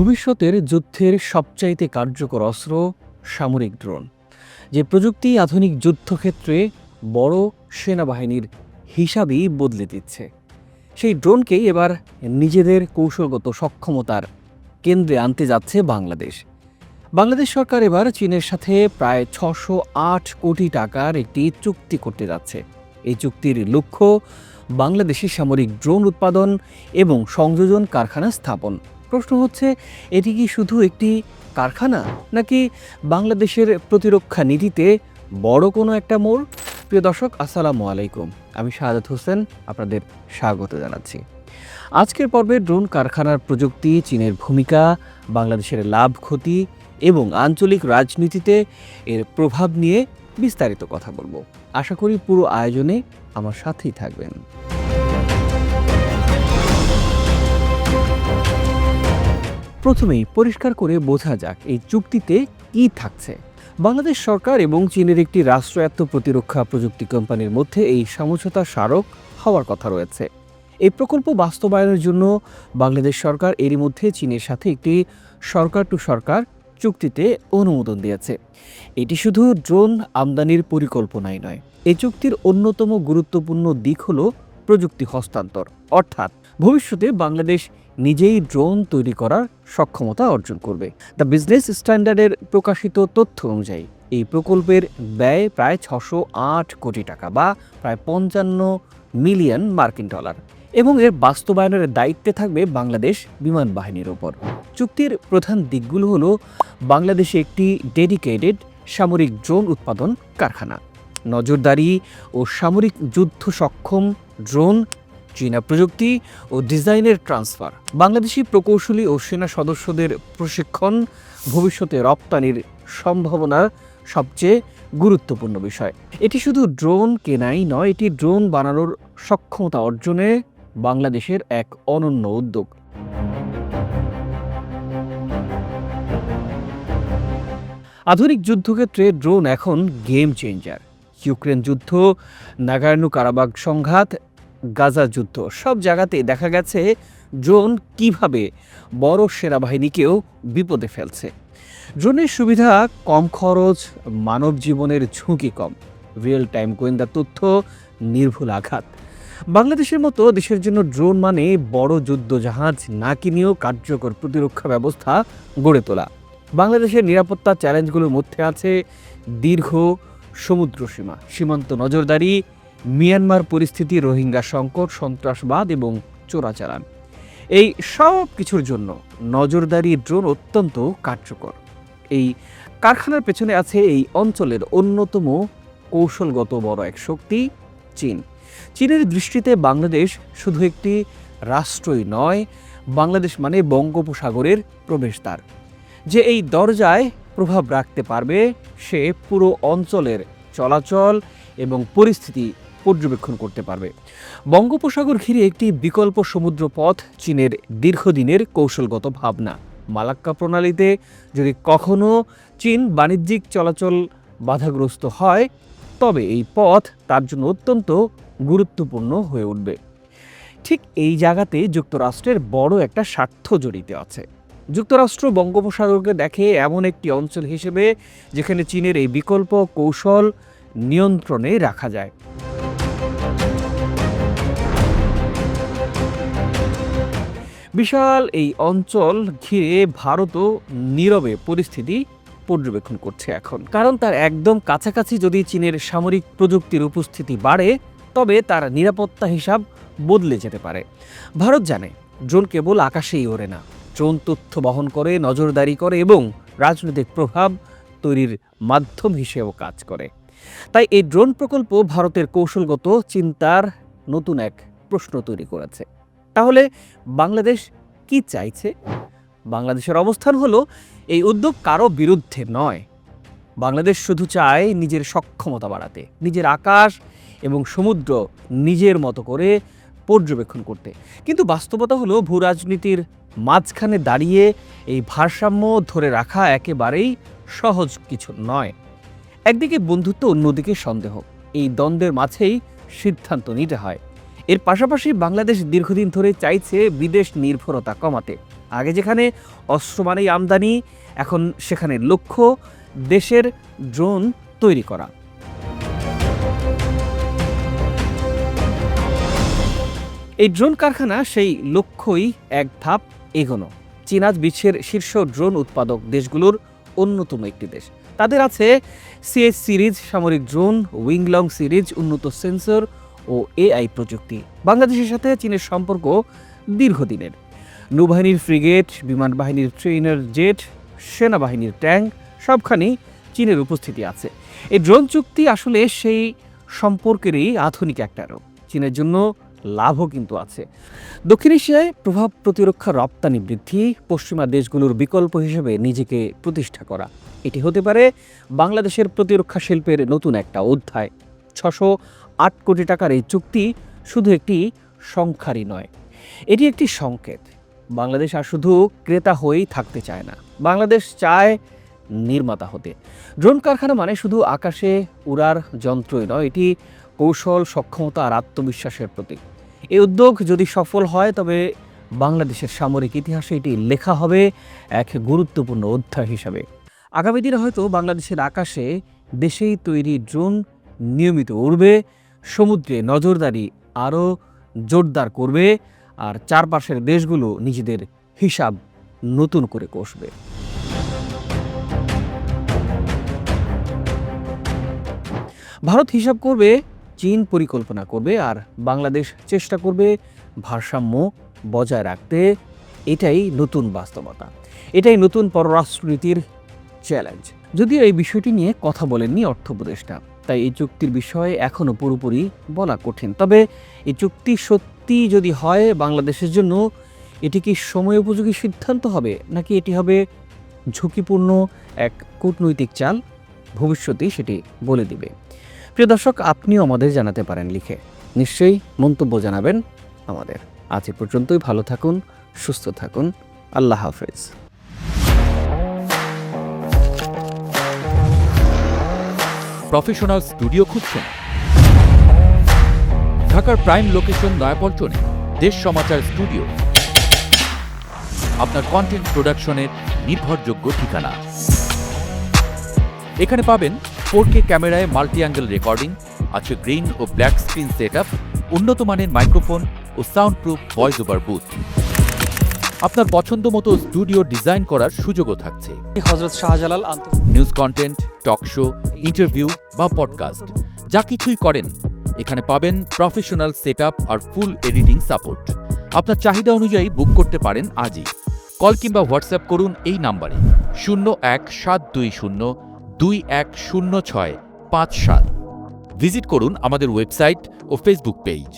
ভবিষ্যতের যুদ্ধের সবচাইতে কার্যকর অস্ত্র সামরিক ড্রোন। যে প্রযুক্তি আধুনিক যুদ্ধক্ষেত্রে বড় সেনাবাহিনীর হিসাবই বদলে দিচ্ছে, সেই ড্রোনকেই এবার নিজেদের কৌশলগত সক্ষমতার কেন্দ্রে আনতে যাচ্ছে বাংলাদেশ। বাংলাদেশ সরকার এবার চীনের সাথে প্রায় ৬০৮ কোটি টাকার একটি চুক্তি করতে যাচ্ছে। এই চুক্তির লক্ষ্য বাংলাদেশের সামরিক ড্রোন উৎপাদন এবং সংযোজন কারখানা স্থাপন। প্রশ্ন হচ্ছে, এটি কি শুধু একটি কারখানা, নাকি বাংলাদেশের প্রতিরক্ষা নীতিতে বড় কোনো একটা মোড়? প্রিয় দর্শক, আসসালামু আলাইকুম। আমি শাহাদাত হোসেন আপনাদের স্বাগত জানাচ্ছি। আজকের পর্বে ড্রোন কারখানার প্রযুক্তি, চীনের ভূমিকা, বাংলাদেশের লাভ ক্ষতি এবং আঞ্চলিক রাজনীতিতে এর প্রভাব নিয়ে বিস্তারিত কথা বলবো। আশা করি পুরো আয়োজনে আমার সাথেই থাকবেন। প্রথমেই পরিষ্কার করে বোঝা যাক এই চুক্তিতে কি থাকছে। বাংলাদেশ সরকার এবং চীনের একটি রাষ্ট্রায়ত্ত প্রতিরক্ষা প্রযুক্তি কোম্পানির মধ্যে এই সমঝোতা স্মারক হওয়ার কথা রয়েছে। এই প্রকল্প বাস্তবায়নের জন্য বাংলাদেশ সরকার এরই মধ্যে চীনের সাথে একটি সরকার টু সরকার চুক্তিতে অনুমোদন দিয়েছে। এটি শুধু ড্রোন আমদানির পরিকল্পনাই নয়, এই চুক্তির অন্যতম গুরুত্বপূর্ণ দিক হল প্রযুক্তি হস্তান্তর। অর্থাৎ ভবিষ্যতে বাংলাদেশ নিজেই ড্রোন তৈরি করার সক্ষমতা অর্জন করবে। দ্য বিজনেস স্ট্যান্ডার্ডের প্রকাশিত তথ্য অনুযায়ী এই প্রকল্পের ব্যয় প্রায় ৬০৮ কোটি টাকা বা প্রায় ৫৫ মিলিয়ন মার্কিন ডলার, এবং এর বাস্তবায়নের দায়িত্বে থাকবে বাংলাদেশ বিমান বাহিনীর ওপর। চুক্তির প্রধান দিকগুলো হলো বাংলাদেশে একটি ডেডিকেটেড সামরিক ড্রোন উৎপাদন কারখানা, নজরদারি ও সামরিক যুদ্ধ সক্ষম ড্রোন, চীনা প্রযুক্তি ও ডিজাইনের ট্রান্সফার, বাংলাদেশি প্রকৌশলী ও সেনা সদস্যদের প্রশিক্ষণ ভবিষ্যতে রপ্তানির সম্ভাবনার সবচেয়ে গুরুত্বপূর্ণ বিষয়। এটি শুধু ড্রোন কেনাই নয়, এটি ড্রোন বানানোর সক্ষমতা অর্জনে বাংলাদেশের এক অনন্য উদ্যোগ। আধুনিক যুদ্ধক্ষেত্রে ড্রোন এখন গেম চেঞ্জার। ইউক্রেন যুদ্ধ, নাগোর্নো কারাবাখ সংঘাত, গাজা যুদ্ধ, সব জায়গাতে দেখা গেছে ড্রোন কিভাবে বড় সেনাবাহিনীকেও বিপদে ফেলছে। ড্রোনের সুবিধা কম খরচ, মানব জীবনের ঝুঁকি কম, রিয়েল টাইম গোয়েন্দা তথ্য, নির্ভুল আঘাত। বাংলাদেশের মতো দেশের জন্য ড্রোন মানে বড় যুদ্ধ জাহাজ না কিনেও কার্যকর প্রতিরক্ষা ব্যবস্থা গড়ে তোলা। বাংলাদেশের নিরাপত্তা চ্যালেঞ্জগুলোর মধ্যে আছে দীর্ঘ সমুদ্র সীমা, সীমান্ত নজরদারি, মিয়ানমার পরিস্থিতি, রোহিঙ্গা সংকট, সন্ত্রাসবাদ এবং চোরাচালান। এই সব কিছুর জন্য নজরদারি ড্রোন অত্যন্ত কার্যকর। এই কারখানার পেছনে আছে এই অঞ্চলের অন্যতম কৌশলগত বড় এক শক্তি, চীন। চীনের দৃষ্টিতে বাংলাদেশ শুধু একটি রাষ্ট্রই নয়, বাংলাদেশ মানে বঙ্গোপসাগরের প্রবেশদ্বার। যে এই দরজায় প্রভাব রাখতে পারবে, সে পুরো অঞ্চলের চলাচল এবং পরিস্থিতি পর্যবেক্ষণ করতে পারবে। বঙ্গোপসাগর ঘিরে একটি বিকল্প সমুদ্র পথ চীনের দীর্ঘদিনের কৌশলগত ভাবনা। মালাক্কা প্রণালীতে যদি কখনো চীন বাণিজ্যিক চলাচল বাধাগ্রস্ত হয়, তবে এই পথ তার জন্য অত্যন্ত গুরুত্বপূর্ণ হয়ে উঠবে। ঠিক এই জায়গাতে যুক্তরাষ্ট্রের বড় একটা স্বার্থ জড়িত আছে। যুক্তরাষ্ট্র বঙ্গোপসাগরকে দেখে এমন একটি অঞ্চল হিসেবে যেখানে চীনের এই বিকল্প কৌশল নিয়ন্ত্রণে রাখা যায়। বিশাল এই অঞ্চল ঘিরে ভারতও নীরবে পরিস্থিতি পর্যবেক্ষণ করছে এখন, কারণ তার একদম কাছাকাছি যদি চীনের সামরিক প্রযুক্তির উপস্থিতি বাড়ে, তবে তার নিরাপত্তা হিসাব বদলে যেতে পারে। ভারত জানে ড্রোন কেবল আকাশেই ওড়ে না, ড্রোন তথ্য বহন করে, নজরদারি করে এবং রাজনৈতিক প্রভাব তৈরির মাধ্যম হিসেবেও কাজ করে। তাই এই ড্রোন প্রকল্প ভারতের কৌশলগত চিন্তার নতুন এক প্রশ্ন তৈরি করেছে। তাহলে বাংলাদেশ কি চাইছে? বাংলাদেশের অবস্থান হলো, এই উদ্যোগ কারো বিরুদ্ধে নয়। বাংলাদেশ শুধু চায় নিজের সক্ষমতা বাড়াতে, নিজের আকাশ এবং সমুদ্র নিজের মতো করে পর্যবেক্ষণ করতে। কিন্তু বাস্তবতা হলো, ভূরাজনীতির মাঝখানে দাঁড়িয়ে এই ভারসাম্য ধরে রাখা একেবারেই সহজ কিছু নয়। একদিকে বন্ধুত্ব, অন্যদিকে সন্দেহ, এই দ্বন্দ্বের মাঝেই সিদ্ধান্ত নিতে হয়। এর পাশাপাশি বাংলাদেশ দীর্ঘদিন ধরে চাইছে বিদেশ নির্ভরতা কমাতে। আগে যেখানে অস্ত্র মানেই আমদানি, এখন সেখানে লক্ষ্য দেশের ড্রোন তৈরি করা। এই ড্রোন কারখানা সেই লক্ষ্যই এক ধাপ এগোনো। চীন আজ বিশ্বের শীর্ষ ড্রোন উৎপাদক দেশগুলোর অন্যতম একটি দেশ। তাদের আছে সিএস সিরিজ সামরিক ড্রোন, উইংলং সিরিজ উন্নত সেন্সর ও এআই প্রযুক্তি। বাংলাদেশের সাথে চীনের সম্পর্ক দীর্ঘদিনের। নৌবাহিনীর ফ্রিগেট, বিমান বাহিনীর ট্রেইনার জেট, সেনাবাহিনীর ট্যাঙ্ক সবখানেই চীনের উপস্থিতি আছে। এই ড্রোন চুক্তি আসলে সেই সম্পর্কেরই আধুনিক একটা রূপ। চীনের জন্য লাভও কিন্তু আছে। দক্ষিণ এশিয়ায় প্রভাব প্রতিরক্ষা রপ্তানি বৃদ্ধি, পশ্চিমা দেশগুলোর বিকল্প হিসেবে নিজেকে প্রতিষ্ঠা করা, এটি হতে পারে বাংলাদেশের প্রতিরক্ষা শিল্পের নতুন একটা অধ্যায়। 608 কোটি টাকার এই চুক্তি শুধু একটি সংখ্যারই নয়, এটি একটি সংকেত। বাংলাদেশ আর শুধু ক্রেতা হয়েই থাকতে চায় না, বাংলাদেশ চায় নির্মাতা হতে। ড্রোন কারখানা মানে শুধু আকাশে উড়ার যন্ত্রই নয়, এটি কৌশল, সক্ষমতা আর আত্মবিশ্বাসের প্রতীক। এই উদ্যোগ যদি সফল হয় তবে বাংলাদেশের সামরিক ইতিহাসে এটি লেখা হবে এক গুরুত্বপূর্ণ অধ্যায় হিসাবে। আগামী দিনে হয়তো বাংলাদেশের আকাশে দেশেই তৈরি ড্রোন নিয়মিত উড়বে, সমুদ্রে নজরদারি আরও জোরদার করবে, আর চারপাশের দেশগুলো নিজেদের হিসাব নতুন করে কষবে। ভারত হিসাব করবে, চীন পরিকল্পনা করবে, আর বাংলাদেশ চেষ্টা করবে ভারসাম্য বজায় রাখতে। এটাই নতুন বাস্তবতা, এটাই নতুন পররাষ্ট্রনীতির চ্যালেঞ্জ। যদিও এই বিষয়টি নিয়ে কথা বলেননি অর্থ উপদেষ্টা, তাই এই চুক্তির বিষয়ে এখনও পুরোপুরি বলা কঠিন। তবে এই চুক্তি সত্যি যদি হয় বাংলাদেশের জন্য, এটি কি সময় উপযোগী সিদ্ধান্ত হবে, নাকি এটি হবে ঝুঁকিপূর্ণ এক কূটনৈতিক চাল? ভবিষ্যতেই সেটি বলে দিবে। প্রিয় দর্শক, আপনিও আমাদের জানাতে পারেন লিখে, নিশ্চয়ই মন্তব্য জানাবেন আমাদের। আজ এ পর্যন্তই। ভালো থাকুন, সুস্থ থাকুন। আল্লাহ হাফেজ। প্রফেশনাল স্টুডিও খুঁজছেন? ঢাকার প্রাইম লোকেশন নয়াপল্টনে দেশ সমাচার স্টুডিও আপনার কন্টেন্ট প্রোডাকশনের নির্ভরযোগ্য ঠিকানা। এখানে পাবেন 4K ক্যামেরায় মাল্টি অ্যাঙ্গেল রেকর্ডিং, আছে গ্রিন ও ব্ল্যাক স্ক্রিন সেটআপ, উন্নত মানের মাইক্রোফোন ও sound proof voice over booth. আপনার পছন্দ মতো স্টুডিও ডিজাইন করার সুযোগও থাকছে। Hazrat Shahjalal news content, talk show, interview বা পডকাস্ট যা কিছুই করেন, এখানে পাবেন প্রফেশনাল সেটআপ আর ফুল এডিটিং সাপোর্ট। আপনার চাহিদা অনুযায়ী বুক করতে পারেন আজই। কল কিংবা হোয়াটসঅ্যাপ করুন এই নাম্বারে 01-720-210657। ভিজিট করুন আমাদের ওয়েবসাইট ও ফেসবুক পেজ।